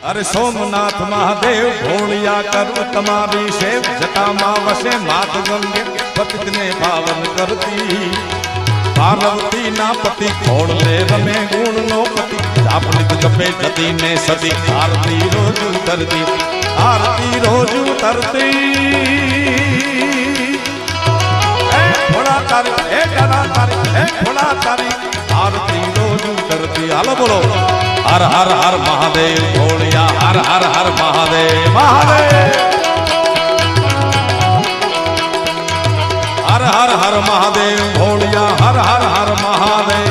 अरे सोमनाथ महादेव भोलिया करूं तुम्हारी सेव जटा मां वसे मात गंगे पतित ने पावन करती पार्वती ना पति खोड़ ले रमे गुण नो पति जापनित जपे जती ने सती आरती रोजू तरती आरती रोजू तरती भोला तारी ए डरा तारी ए भोला तारी आरती रोजू तरती हालो बोलो हर हर हर महादेव भोलिया हर हर हर महादेव महादेव हर हर हर महादेव भोलिया हर हर हर महादेव